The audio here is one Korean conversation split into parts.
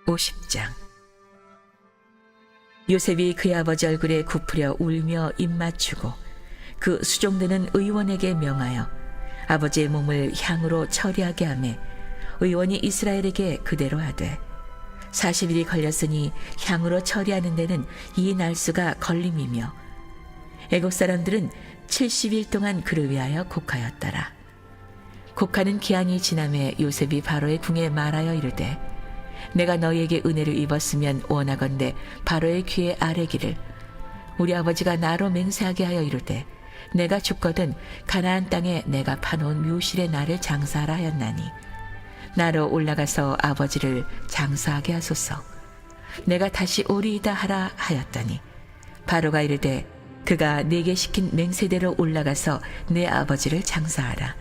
50장. 요셉이 그의 아버지 얼굴에 굽으려 울며 입맞추고 그 수종되는 의원에게 명하여 아버지의 몸을 향으로 처리하게 하매 의원이 이스라엘에게 그대로 하되 40일이 걸렸으니 향으로 처리하는 데는 이 날수가 걸림이며 애국 사람들은 70일 동안 그를 위하여 곡하였더라. 곡하는 기한이 지남에 요셉이 바로의 궁에 말하여 이르되 내가 너희에게 은혜를 입었으면 원하건대 바로의 귀에 아뢰기를 우리 아버지가 나로 맹세하게 하여 이르되 내가 죽거든 가나안 땅에 내가 파놓은 묘실에 나를 장사하라 하였나니 나로 올라가서 아버지를 장사하게 하소서. 내가 다시 오리이다 하라 하였더니 바로가 이르되 그가 내게 시킨 맹세대로 올라가서 내 아버지를 장사하라.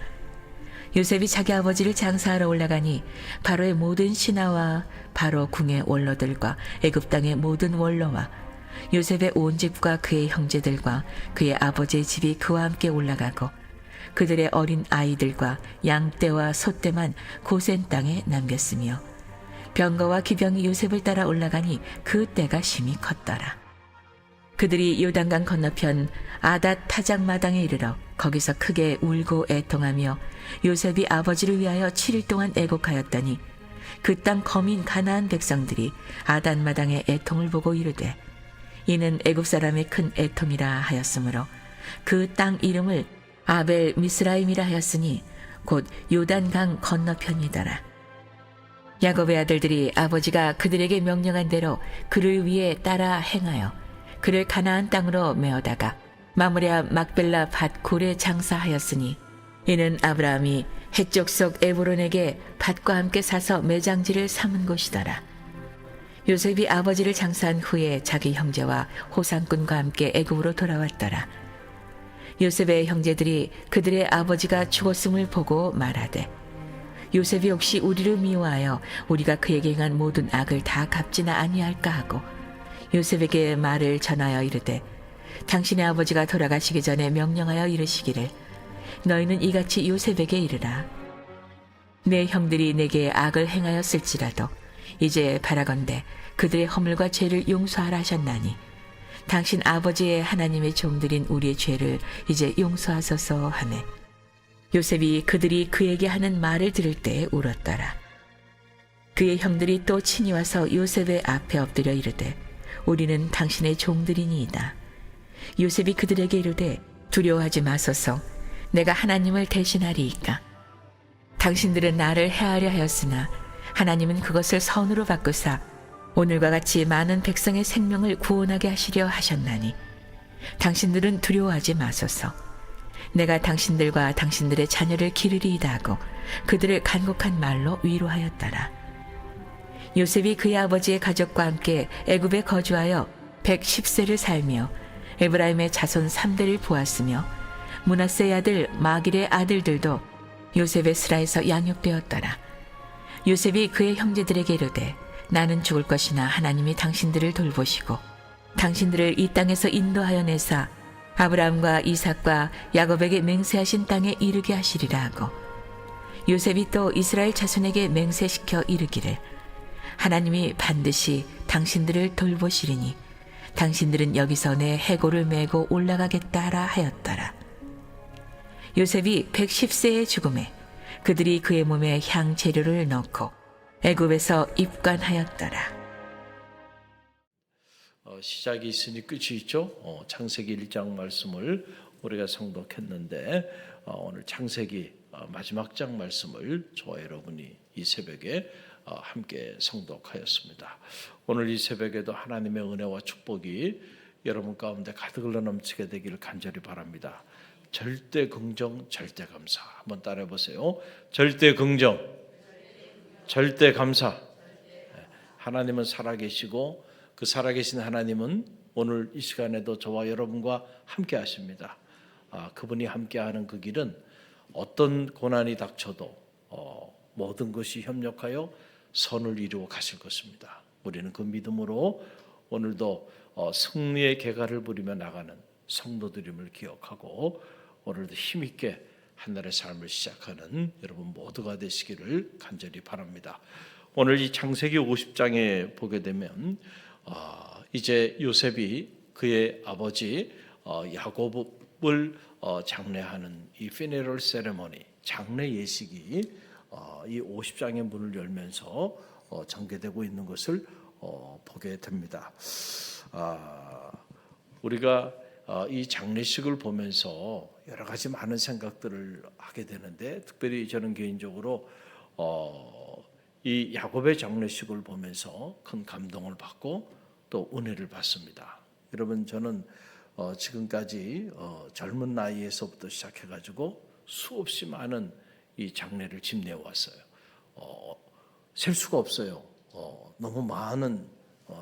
요셉이 자기 아버지를 장사하러 올라가니 바로의 모든 신하와 바로 궁의 원로들과 애굽 땅의 모든 원로와 요셉의 온 집과 그의 형제들과 그의 아버지의 집이 그와 함께 올라가고 그들의 어린 아이들과 양떼와 소떼만 고센 땅에 남겼으며 병거와 기병이 요셉을 따라 올라가니 그 때가 심히 컸더라. 그들이 요단강 건너편 아닷 타작마당에 이르러 거기서 크게 울고 애통하며 요셉이 아버지를 위하여 7일 동안 애곡하였더니 그 땅 거민 가나안 백성들이 아닷 마당의 애통을 보고 이르되 이는 애굽 사람의 큰 애통이라 하였으므로 그 땅 이름을 아벨 미스라임이라 하였으니 곧 요단강 건너편이더라. 야곱의 아들들이 아버지가 그들에게 명령한 대로 그를 위해 따라 행하여 그를 가나안 땅으로 메어다가 마므랴 막벨라 밭 굴에 장사하였으니 이는 아브라함이 해쪽 속 에브론에게 밭과 함께 사서 매장지를 삼은 곳이더라. 요셉이 아버지를 장사한 후에 자기 형제와 호상꾼과 함께 애굽으로 돌아왔더라. 요셉의 형제들이 그들의 아버지가 죽었음을 보고 말하되 요셉이 혹시 우리를 미워하여 우리가 그에게 행한 모든 악을 다 갚지나 아니할까 하고 요셉에게 말을 전하여 이르되 당신의 아버지가 돌아가시기 전에 명령하여 이르시기를 너희는 이같이 요셉에게 이르라. 내 형들이 내게 악을 행하였을지라도 이제 바라건대 그들의 허물과 죄를 용서하라 하셨나니 당신 아버지의 하나님의 종들인 우리의 죄를 이제 용서하소서 하매 요셉이 그들이 그에게 하는 말을 들을 때 울었더라. 그의 형들이 또 친히 와서 요셉의 앞에 엎드려 이르되 우리는 당신의 종들이니이다. 요셉이 그들에게 이르되 두려워하지 마소서. 내가 하나님을 대신하리이까. 당신들은 나를 해하려 하였으나 하나님은 그것을 선으로 바꾸사 오늘과 같이 많은 백성의 생명을 구원하게 하시려 하셨나니 당신들은 두려워하지 마소서. 내가 당신들과 당신들의 자녀를 기르리이다 하고 그들을 간곡한 말로 위로하였더라. 요셉이 그의 아버지의 가족과 함께 애굽에 거주하여 110세를 살며 에브라임의 자손 3대를 보았으며 므낫세의 아들 마길의 아들들도 요셉의 스라에서 양육되었더라. 요셉이 그의 형제들에게 이르되 나는 죽을 것이나 하나님이 당신들을 돌보시고 당신들을 이 땅에서 인도하여 내사 아브라함과 이삭과 야곱에게 맹세하신 땅에 이르게 하시리라 하고 요셉이 또 이스라엘 자손에게 맹세시켜 이르기를 하나님이 반드시 당신들을 돌보시리니 당신들은 여기서 내 해골을 메고 올라가겠다 하라 하였더라. 요셉이 110세의 죽음에 그들이 그의 몸에 향 재료를 넣고 애굽에서 입관하였더라. 시작이 있으니 끝이 있죠. 창세기 1장 말씀을 우리가 성독했는데 오늘 창세기 마지막 장 말씀을 저와 여러분이 이 새벽에 함께 성독하였습니다. 오늘 이 새벽에도 하나님의 은혜와 축복이 여러분 가운데 가득 흘러 넘치게 되기를 간절히 바랍니다. 절대 긍정, 절대 감사. 한번 따라해 보세요. 절대 긍정, 절대 감사. 하나님은 살아계시고 그 살아계신 하나님은 오늘 이 시간에도 저와 여러분과 함께 하십니다. 그분이 함께하는 그 길은 어떤 고난이 닥쳐도 모든 것이 협력하여 선을 이루어 가실 것입니다. 우리는 그 믿음으로 오늘도 승리의 개가를 부리며 나가는 성도들임을 기억하고 오늘도 힘있게 한 날의 삶을 시작하는 여러분 모두가 되시기를 간절히 바랍니다. 오늘 이 창세기 50장에 보게 되면 이제 요셉이 그의 아버지 야곱을 장례하는 이 피네럴 세레머니, 장례 예식이 이 50장의 문을 열면서 전개되고 있는 것을 보게 됩니다. 우리가 이 장례식을 보면서 여러 가지 많은 생각들을 하게 되는데, 특별히 저는 개인적으로 이 야곱의 장례식을 보면서 큰 감동을 받고 또 은혜를 받습니다. 여러분, 저는 지금까지 젊은 나이에서부터 시작해가지고 수없이 많은 이 장례를 집례해 왔어요. 셀 수가 없어요. 너무 많은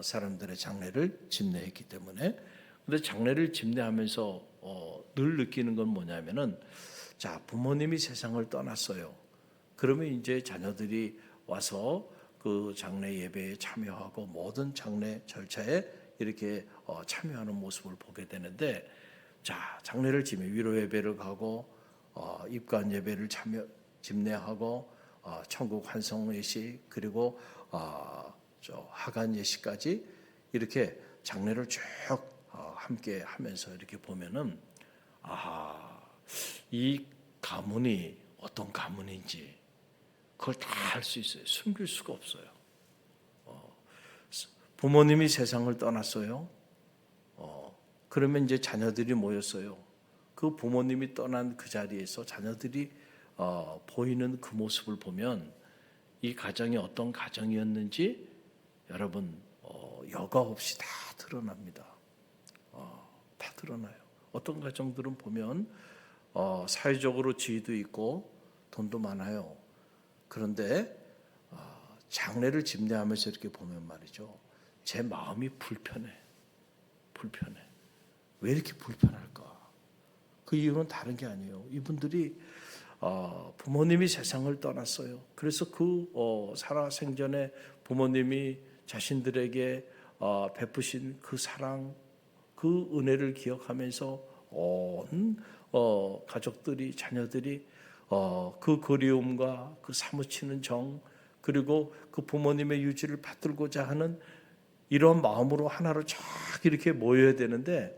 사람들의 장례를 집례했기 때문에. 근데 장례를 집례하면서 늘 느끼는 건 뭐냐면은, 자, 부모님이 세상을 떠났어요. 그러면 이제 자녀들이 와서 그 장례 예배에 참여하고 모든 장례 절차에 이렇게 참여하는 모습을 보게 되는데, 자, 장례를 집례, 위로 예배를 가고 입관 예배를 집례하고 천국 환송 예식, 그리고 하간 예식까지 이렇게 장례를 쭉 함께 하면서 이렇게 보면은, 이 가문이 어떤 가문인지 그걸 다 알 수 있어요. 숨길 수가 없어요. 부모님이 세상을 떠났어요. 그러면 이제 자녀들이 모였어요. 그 부모님이 떠난 그 자리에서 자녀들이 보이는 그 모습을 보면 이 가정이 어떤 가정이었는지 여러분 여과 없이 다 드러납니다. 다 드러나요. 어떤 가정들은 보면 사회적으로 지위도 있고 돈도 많아요. 그런데 장례를 집례하면서 이렇게 보면 말이죠, 제 마음이 불편해. 왜 이렇게 불편할까? 그 이유는 다른 게 아니에요. 이분들이 부모님이 세상을 떠났어요. 그래서 그 살아생전에 부모님이 자신들에게 베푸신 그 사랑, 그 은혜를 기억하면서 온 가족들이, 자녀들이 그 그리움과 그 사무치는 정, 그리고 그 부모님의 유지를 받들고자 하는 이런 마음으로 하나로 쫙 이렇게 모여야 되는데,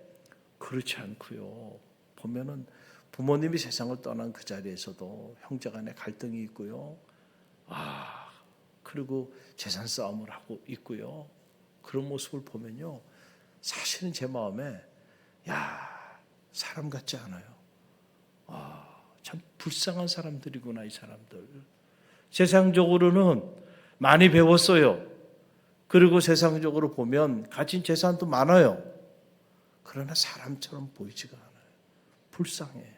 그렇지 않고요. 보면은 부모님이 세상을 떠난 그 자리에서도 형제 간에 갈등이 있고요. 그리고 재산 싸움을 하고 있고요. 그런 모습을 보면요, 사실은 제 마음에 사람 같지 않아요. 참 불쌍한 사람들이구나, 이 사람들. 세상적으로는 많이 배웠어요. 그리고 세상적으로 보면 가진 재산도 많아요. 그러나 사람처럼 보이지가 않아요. 불쌍해.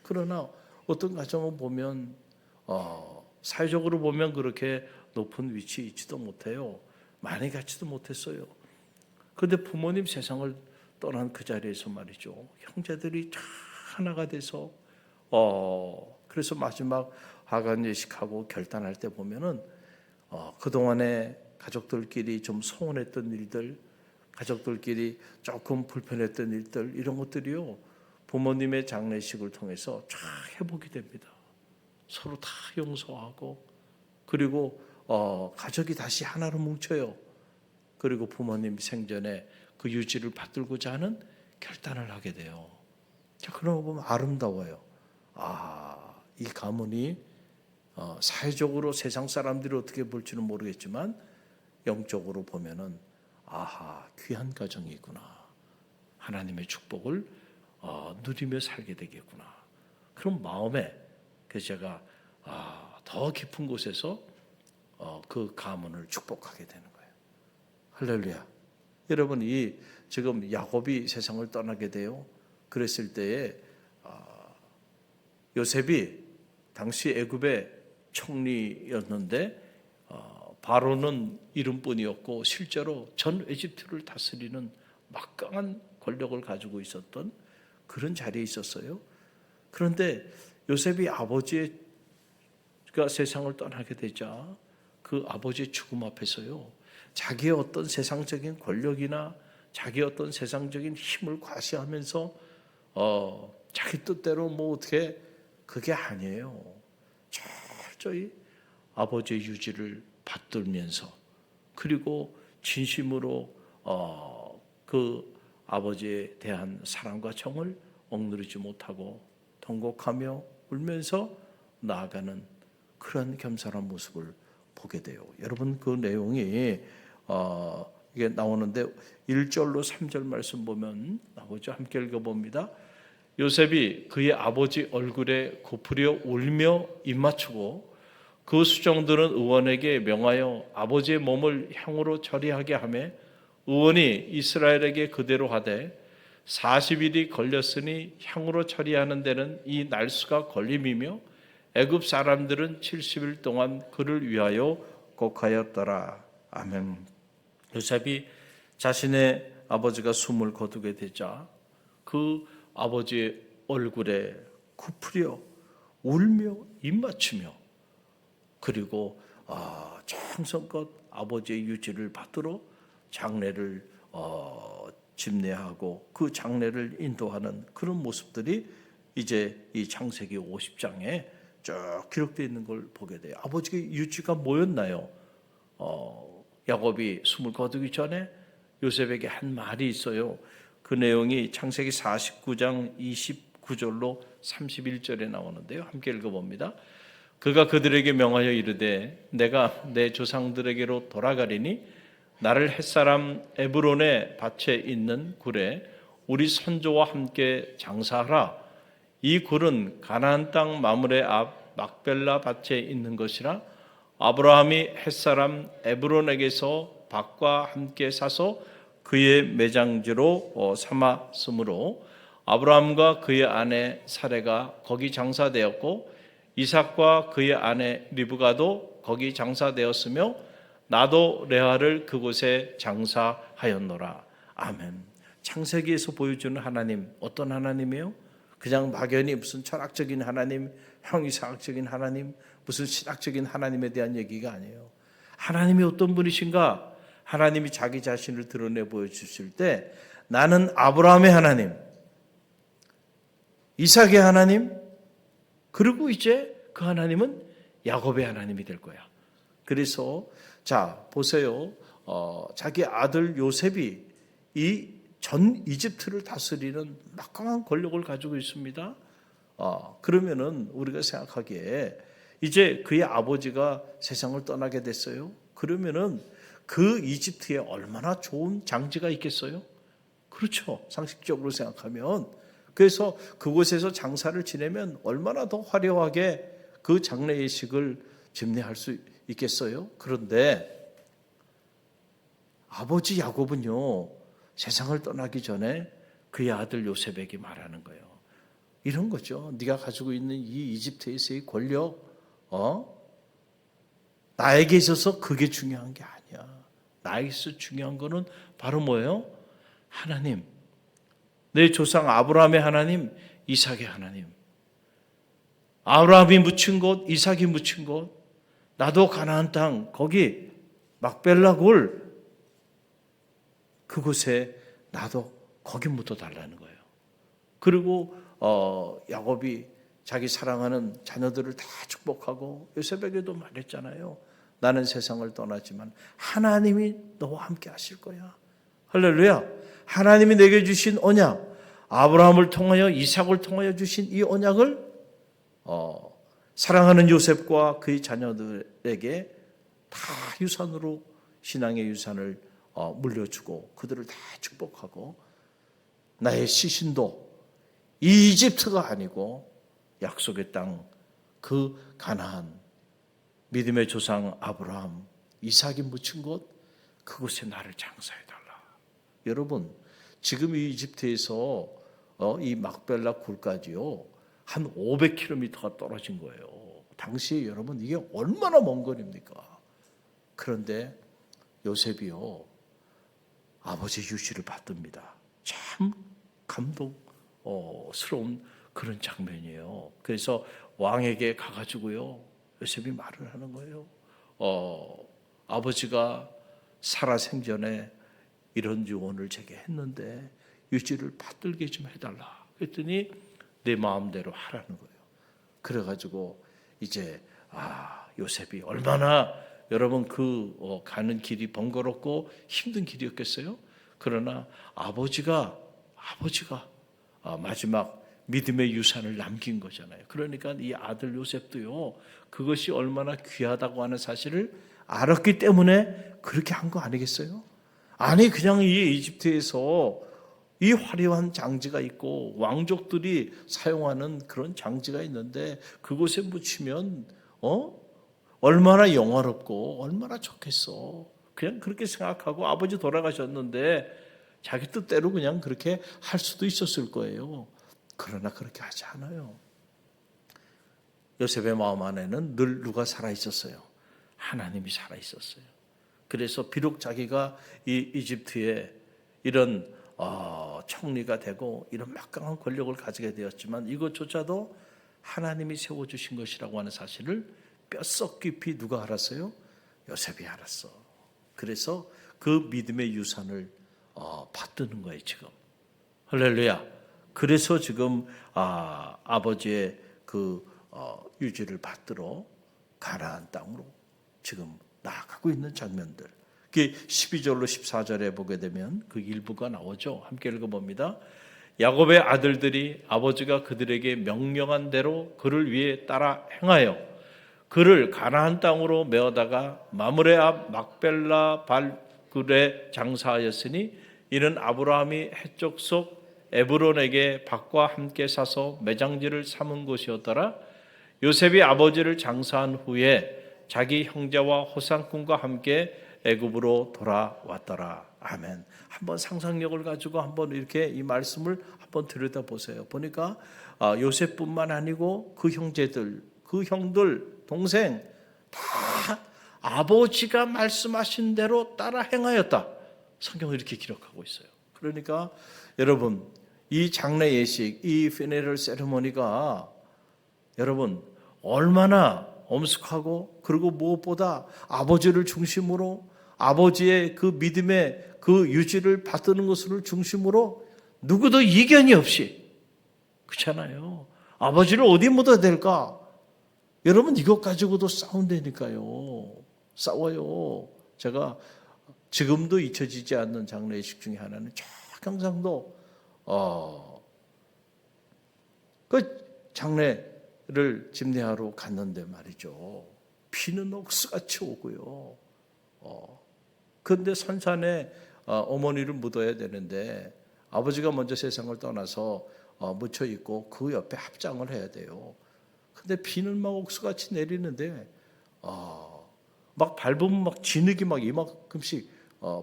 그러나 어떤 가정은 보면 사회적으로 보면 그렇게 높은 위치에 있지도 못해요. 많이 갖지도 못했어요. 그런데 부모님 세상을 떠난 그 자리에서 말이죠, 형제들이 다 하나가 돼서 그래서 마지막 하간 예식하고 결단할 때 보면은 그동안에 가족들끼리 좀 소원했던 일들, 가족들끼리 조금 불편했던 일들, 이런 것들이요, 부모님의 장례식을 통해서 쫙 회복이 됩니다. 서로 다 용서하고, 그리고 가족이 다시 하나로 뭉쳐요. 그리고 부모님 생전에 그 유지를 받들고자 하는 결단을 하게 돼요. 자, 그런 거 보면 아름다워요. 이 가문이 사회적으로 세상 사람들이 어떻게 볼지는 모르겠지만 영적으로 보면은 귀한 가정이구나. 하나님의 축복을 누리며 살게 되겠구나. 그런 마음에, 그래서 제가 더 깊은 곳에서 그 가문을 축복하게 되는 거예요. 할렐루야. 여러분, 이 지금 야곱이 세상을 떠나게 돼요. 그랬을 때에 요셉이 당시 애굽의 총리였는데 바로는 이름뿐이었고 실제로 전 에집트를 다스리는 막강한 권력을 가지고 있었던 그런 자리에 있었어요. 그런데 요셉이 아버지가 세상을 떠나게 되자 그 아버지의 죽음 앞에서요, 자기의 어떤 세상적인 권력이나 자기의 어떤 세상적인 힘을 과시하면서 자기 뜻대로 뭐 어떻게, 그게 아니에요. 철저히 아버지의 유지를 받들면서 그리고 진심으로 그 아버지에 대한 사랑과 정을 억누르지 못하고 통곡하며 울면서 나아가는 그런 겸손한 모습을 보게 돼요. 여러분 그 내용이 이게 나오는데 1절로 3절 말씀 보면 나오죠. 함께 읽어봅니다. 요셉이 그의 아버지 얼굴에 굽으려 울며 입맞추고 그 수종들은 의원에게 명하여 아버지의 몸을 향으로 처리하게 하며 의원이 이스라엘에게 그대로 하되 40일이 걸렸으니 향으로 처리하는 데는 이 날수가 걸림이며 애굽 사람들은 70일 동안 그를 위하여 곡하였더라. 아멘. 요셉이 자신의 아버지가 숨을 거두게 되자 그 아버지의 얼굴에 굽으려 울며 입맞추며 그리고 정성껏 아버지의 유지를 받들어 장례를 집례하고 그 장례를 인도하는 그런 모습들이 이제 이 창세기 50장에 쭉 기록되어 있는 걸 보게 돼요. 아버지의 유지가 뭐였나요? 야곱이 숨을 거두기 전에 요셉에게 한 말이 있어요. 그 내용이 창세기 49장 29절로 31절에 나오는데요. 함께 읽어봅니다. 그가 그들에게 명하여 이르되 내가 내 조상들에게로 돌아가리니 나를 햇사람 에브론의 밭에 있는 굴에 우리 선조와 함께 장사하라. 이 굴은 가나안 땅 마므레 앞 막벨라 밭에 있는 것이라. 아브라함이 햇사람 에브론에게서 밭과 함께 사서 그의 매장지로 삼았으므로 아브라함과 그의 아내 사레가 거기 장사되었고 이삭과 그의 아내 리브가도 거기 장사되었으며 나도 레아를 그곳에 장사하였노라. 아멘. 창세기에서 보여주는 하나님 어떤 하나님이에요? 그냥 막연히 무슨 철학적인 하나님, 형이상학적인 하나님, 무슨 신학적인 하나님에 대한 얘기가 아니에요. 하나님이 어떤 분이신가? 하나님이 자기 자신을 드러내 보여주실 때 나는 아브라함의 하나님, 이삭의 하나님, 그리고 이제 그 하나님은 야곱의 하나님이 될 거야. 그래서 자 보세요. 자기 아들 요셉이 이 전 이집트를 다스리는 막강한 권력을 가지고 있습니다. 그러면은 우리가 생각하기에 이제 그의 아버지가 세상을 떠나게 됐어요. 그러면은 그 이집트에 얼마나 좋은 장지가 있겠어요? 그렇죠. 상식적으로 생각하면. 그래서 그곳에서 장사를 지내면 얼마나 더 화려하게 그 장례 예식을 집례할 수 있겠어요? 그런데 아버지 야곱은요, 세상을 떠나기 전에 그의 아들 요셉에게 말하는 거예요. 이런 거죠. 네가 가지고 있는 이 이집트에서의 권력, 나에게 있어서 그게 중요한 게 아니야. 나에게 있어서 중요한 거는 바로 뭐예요? 하나님. 내 조상 아브라함의 하나님, 이삭의 하나님. 아브라함이 묻힌 곳, 이삭이 묻힌 곳, 나도 가나안 땅, 거기 막벨라 굴, 그곳에 나도 거기 묻어 달라는 거예요. 그리고 야곱이 자기 사랑하는 자녀들을 다 축복하고 요셉에게도 말했잖아요. 나는 세상을 떠나지만 하나님이 너와 함께 하실 거야. 할렐루야. 하나님이 내게 주신 언약, 아브라함을 통하여 이삭을 통하여 주신 이 언약을 사랑하는 요셉과 그의 자녀들에게 다 유산으로 신앙의 유산을 물려주고 그들을 다 축복하고 나의 시신도 이집트가 아니고 약속의 땅 그 가나안 믿음의 조상 아브라함 이삭이 묻힌 곳 그곳에 나를 장사해달라. 여러분 지금 이 이집트에서 이 막벨라 굴까지요 한 500km가 떨어진 거예요. 당시에 여러분 이게 얼마나 먼 거리입니까? 그런데 요셉이요 아버지의 유지를 받듭니다. 참 감동스러운 그런 장면이에요. 그래서 왕에게 가가지고요 요셉이 말을 하는 거예요. 아버지가 살아 생전에 이런 유언을 제게 했는데 유지를 받들게 좀 해달라. 그랬더니 내 마음대로 하라는 거예요. 그래가지고 이제 요셉이 얼마나 여러분 가는 길이 번거롭고 힘든 길이었겠어요. 그러나 아버지가 마지막 믿음의 유산을 남긴 거잖아요. 그러니까 이 아들 요셉도요, 그것이 얼마나 귀하다고 하는 사실을 알았기 때문에 그렇게 한 거 아니겠어요? 아니 그냥 이 이집트에서 이 화려한 장지가 있고 왕족들이 사용하는 그런 장지가 있는데 그곳에 묻히면 얼마나 영화롭고 얼마나 좋겠어. 그냥 그렇게 생각하고 아버지 돌아가셨는데 자기 뜻대로 그냥 그렇게 할 수도 있었을 거예요. 그러나 그렇게 하지 않아요. 요셉의 마음 안에는 늘 누가 살아있었어요? 하나님이 살아있었어요. 그래서 비록 자기가 이 이집트에 이런 총리가 되고 이런 막강한 권력을 가지게 되었지만 이것조차도 하나님이 세워주신 것이라고 하는 사실을 뼛속 깊이 누가 알았어요? 요셉이 알았어. 그래서 그 믿음의 유산을 받드는 거예요 지금. 할렐루야. 그래서 지금 아버지의 그 유지를 받들어 가나안 땅으로 지금 나아가고 있는 장면들. 12절로 14절에 보게 되면 그 일부가 나오죠. 함께 읽어봅니다. 야곱의 아들들이 아버지가 그들에게 명령한 대로 그를 위해 따라 행하여 그를 가나안 땅으로 메어다가 마므레 앞 막벨라 발굴에 장사하였으니 이는 아브라함이 해쪽 속 에브론에게 밭과 함께 사서 매장지를 삼은 곳이었더라. 요셉이 아버지를 장사한 후에 자기 형제와 호상꾼과 함께 애굽으로 돌아왔더라. 아멘. 한번 상상력을 가지고 한번 이렇게 이 말씀을 한번 들여다보세요. 보니까 요셉뿐만 아니고 그 형제들, 그 형들, 동생 다 아버지가 말씀하신 대로 따라 행하였다. 성경을 이렇게 기록하고 있어요. 그러니까 여러분 이 장례 예식, 이 피네럴 세리머니가 여러분 얼마나 엄숙하고 그리고 무엇보다 아버지를 중심으로 아버지의 그 믿음의 그 유지를 받드는 것을 중심으로 누구도 이견이 없이 그렇잖아요. 아버지를 어디 묻어야 될까? 여러분 이것 가지고도 싸운다니까요. 싸워요. 제가 지금도 잊혀지지 않는 장례식 중에 하나는 저 경상도 그 장례를 집례하러 갔는데 말이죠. 비는 억수같이 오고요. 그런데 산산에 어머니를 묻어야 되는데 아버지가 먼저 세상을 떠나서 묻혀 있고 그 옆에 합장을 해야 돼요. 근데 비는 막 옥수같이 내리는데 막 밟으면 막 진흙이 막 이만큼씩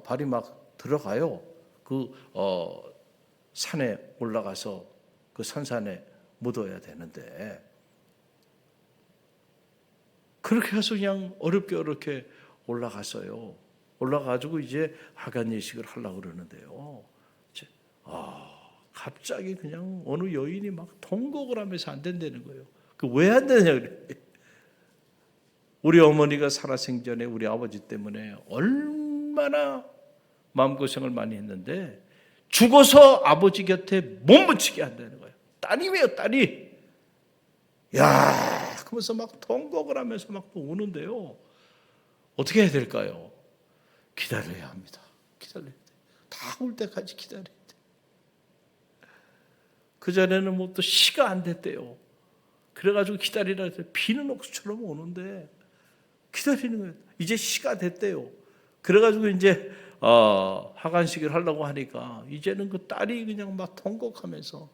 발이 막 들어가요. 그 산에 올라가서 그 산산에 묻어야 되는데 그렇게 해서 그냥 어렵게 올라갔어요. 올라가지고 이제 하간 예식을 하려고 그러는데요. 갑자기 그냥 어느 여인이 막 통곡을 하면서 안 된다는 거예요. 그 왜 안 되냐 그래. 우리 어머니가 살아생전에 우리 아버지 때문에 얼마나 마음고생을 많이 했는데 죽어서 아버지 곁에 못 묻히게 한다는 거예요. 딸이에요, 딸이. 야, 그러면서 막 통곡을 하면서 막 또 우는데요. 어떻게 해야 될까요? 기다려야 합니다. 기다려야 돼. 다 올 때까지 기다려야 돼. 그 전에는 뭐 또 시가 안 됐대요. 그래가지고 기다리라 해서 비는 옥수처럼 오는데 기다리는 거예요. 이제 시가 됐대요. 그래가지고 이제 하간식을 하려고 하니까 이제는 그 딸이 그냥 막 통곡하면서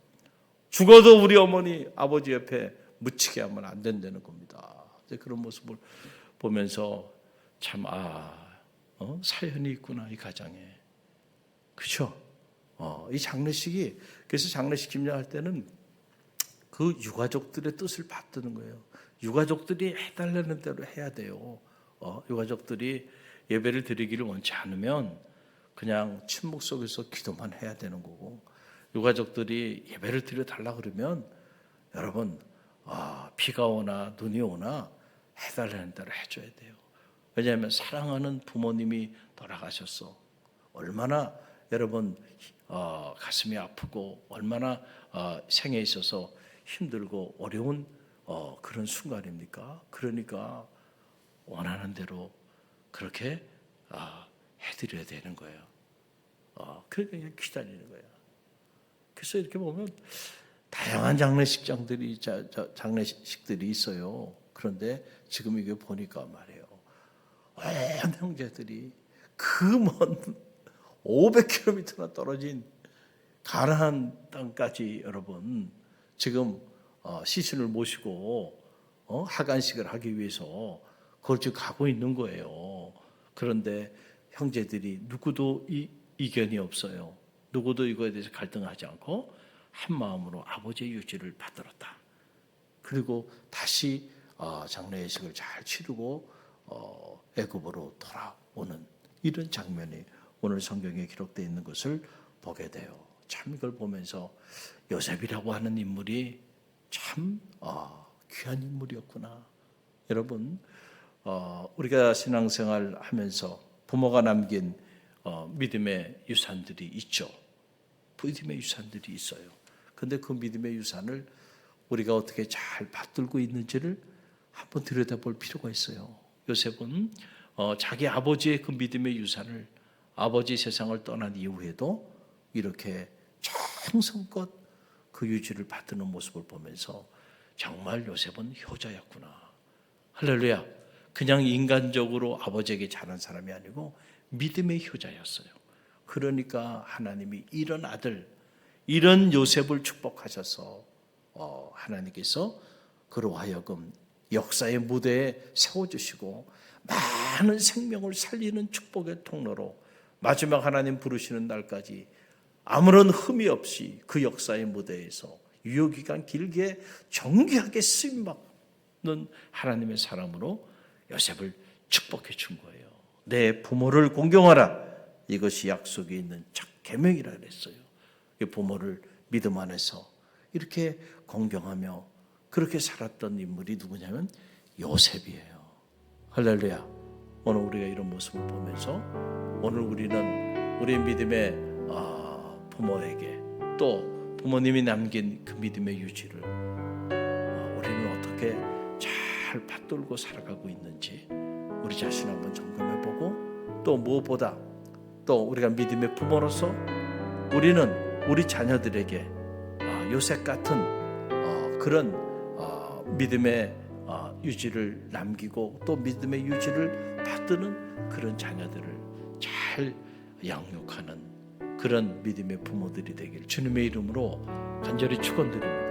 죽어도 우리 어머니 아버지 옆에 묻히게 하면 안 된다는 겁니다. 그런 모습을 보면서 참 사연이 있구나 이 가정에. 그렇죠? 이 장례식이 그래서 장례식 김장할 때는 그 유가족들의 뜻을 받드는 거예요. 유가족들이 해달라는 대로 해야 돼요. 유가족들이 예배를 드리기를 원치 않으면 그냥 침묵 속에서 기도만 해야 되는 거고 유가족들이 예배를 드려달라 그러면 여러분 비가 오나 눈이 오나 해달라는 대로 해줘야 돼요. 왜냐하면 사랑하는 부모님이 돌아가셨어. 얼마나 여러분 가슴이 아프고 얼마나 생에 있어서 힘들고 어려운 그런 순간입니까? 그러니까 원하는 대로 그렇게 해드려야 되는 거예요. 그러니까 그냥 기다리는 거예요. 그래서 이렇게 보면 다양한 장례식들이 있어요. 그런데 지금 이게 보니까 말이에요. 온 형제들이 그 먼 500km나 떨어진 가나안 땅까지 여러분 지금 시신을 모시고 하간식을 하기 위해서 그걸 지금 가고 있는 거예요. 그런데 형제들이 누구도 이견이 없어요. 누구도 이거에 대해서 갈등하지 않고 한 마음으로 아버지의 유지를 받들었다. 그리고 다시 장례식을 잘 치르고 애굽으로 돌아오는 이런 장면이 오늘 성경에 기록되어 있는 것을 보게 돼요. 참 이걸 보면서 요셉이라고 하는 인물이 참 귀한 인물이었구나. 여러분 우리가 신앙생활 하면서 부모가 남긴 믿음의 유산들이 있죠. 믿음의 유산들이 있어요. 그런데 그 믿음의 유산을 우리가 어떻게 잘 받들고 있는지를 한번 들여다볼 필요가 있어요. 요셉은 자기 아버지의 그 믿음의 유산을 아버지 세상을 떠난 이후에도 이렇게 정성껏 그 유지를 받드는 모습을 보면서 정말 요셉은 효자였구나. 할렐루야. 그냥 인간적으로 아버지에게 잘한 사람이 아니고 믿음의 효자였어요. 그러니까 하나님이 이런 아들, 이런 요셉을 축복하셔서 하나님께서 그로 하여금 역사의 무대에 세워주시고 많은 생명을 살리는 축복의 통로로 마지막 하나님 부르시는 날까지 아무런 흠이 없이 그 역사의 무대에서 유효기간 길게 정교하게 쓰임받는 하나님의 사람으로 요셉을 축복해 준 거예요. 내 부모를 공경하라. 이것이 약속이 있는 첫 계명이라 그랬어요. 부모를 믿음 안에서 이렇게 공경하며 그렇게 살았던 인물이 누구냐면 요셉이에요. 할렐루야. 오늘 우리가 이런 모습을 보면서 오늘 우리는 우리 믿음의 부모에게 또 부모님이 남긴 그 믿음의 유지를 우리는 어떻게 잘 받들고 살아가고 있는지 우리 자신 한번 점검해보고 또 무엇보다 또 우리가 믿음의 부모로서 우리는 우리 자녀들에게 요셉 같은 그런 믿음의 유지를 남기고 또 믿음의 유지를 받드는 그런 자녀들을 잘 양육하는 그런 믿음의 부모들이 되길 주님의 이름으로 간절히 축원드립니다.